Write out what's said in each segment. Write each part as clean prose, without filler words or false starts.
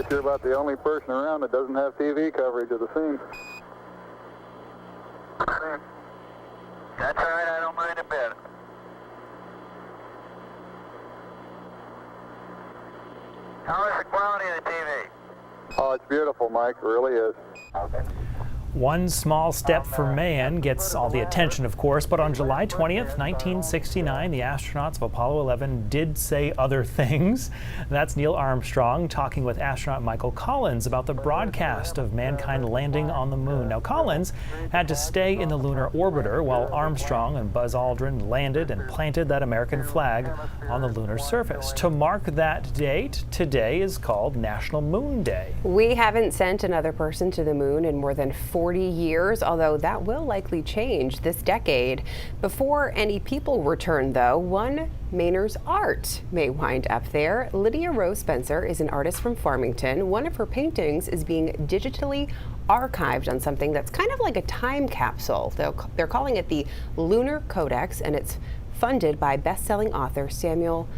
You're about the only person around that doesn't have TV coverage of the scene. That's all right, I don't mind a bit. How is the quality of the TV? Oh, it's beautiful, Mike. It really is. Okay. One small step for man gets all the attention, of course, but on July 20th, 1969, the astronauts of Apollo 11 did say other things. That's Neil Armstrong talking with astronaut Michael Collins about the broadcast of mankind landing on the moon. Now, Collins had to stay in the lunar orbiter while Armstrong and Buzz Aldrin landed and planted that American flag on the lunar surface. To mark that date, today is called National Moon Day. We haven't sent another person to the moon in more than 40 years, although that will likely change this decade. Before any people return, though, one Mainer's art may wind up there. Lydia Rose Spencer is an artist from Farmington. One of her paintings is being digitally archived on something that's kind of like a time capsule. They're calling it the Lunar Codex, and it's funded by best-selling author Samuel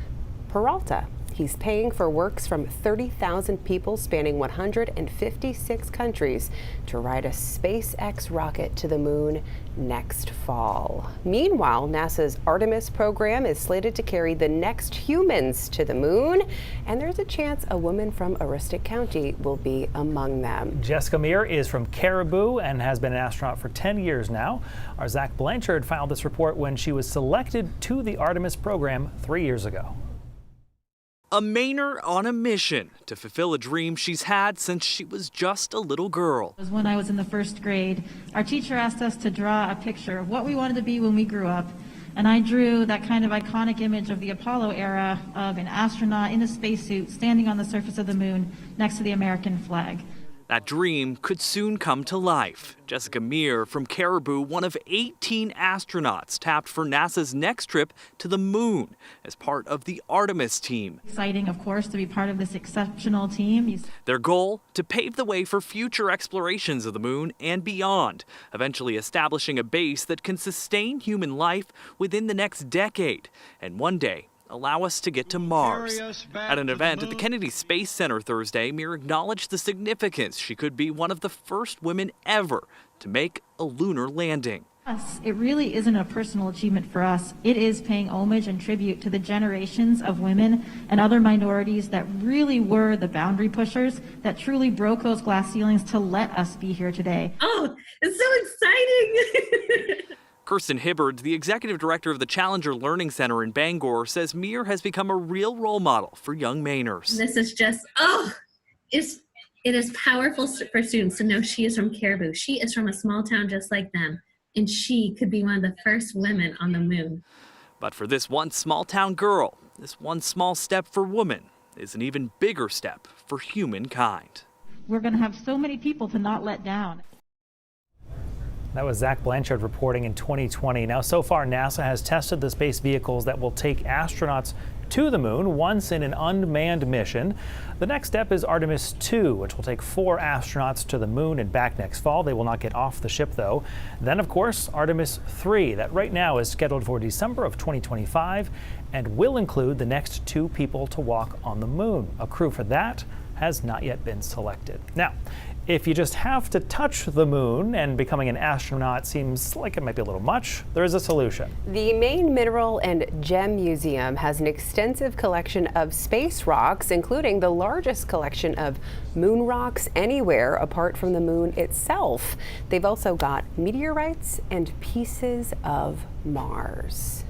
Peralta. He's paying for works from 30,000 people spanning 156 countries to ride a SpaceX rocket to the moon next fall. Meanwhile, NASA's Artemis program is slated to carry the next humans to the moon, and there's a chance a woman from Aroostook County will be among them. Jessica Meir is from Caribou and has been an astronaut for 10 years now. Our Zach Blanchard filed this report when she was selected to the Artemis program 3 years ago. A Mainer on a mission to fulfill a dream she's had since she was just a little girl. When I was in the first grade, our teacher asked us to draw a picture of what we wanted to be when we grew up. And I drew that kind of iconic image of the Apollo era of an astronaut in a spacesuit standing on the surface of the moon next to the American flag. That dream could soon come to life. Jessica Meir from Caribou, one of 18 astronauts tapped for NASA's next trip to the moon as part of the Artemis team. Exciting, of course, to be part of this exceptional team. Their goal, to pave the way for future explorations of the moon and beyond, eventually establishing a base that can sustain human life within the next decade, and one day allow us to get to Mars. At an event at the Kennedy Space Center Thursday, Meir acknowledged the significance she could be one of the first women ever to make a lunar landing. It really isn't a personal achievement for us. It is paying homage and tribute to the generations of women and other minorities that really were the boundary pushers, that truly broke those glass ceilings to let us be here today. Oh, it's so exciting! Kirsten Hibbard, the executive director of the Challenger Learning Center in Bangor, says Meir has become a real role model for young Mainers. This is just, it is powerful for students to know she is from Caribou. She is from a small town just like them, and she could be one of the first women on the moon. But for this one small town girl, this one small step for woman is an even bigger step for humankind. We're going to have so many people to not let down. That was Zach Blanchard reporting in 2020. Now, so far, NASA has tested the space vehicles that will take astronauts to the moon once in an unmanned mission. The next step is Artemis 2, which will take 4 astronauts to the moon and back next fall. They will not get off the ship, though. Then, of course, Artemis 3, that right now is scheduled for December of 2025 and will include the next 2 people to walk on the moon. A crew for that has not yet been selected. Now, if you just have to touch the moon and becoming an astronaut seems like it might be a little much, there is a solution. The Maine Mineral and Gem Museum has an extensive collection of space rocks, including the largest collection of moon rocks anywhere apart from the moon itself. They've also got meteorites and pieces of Mars.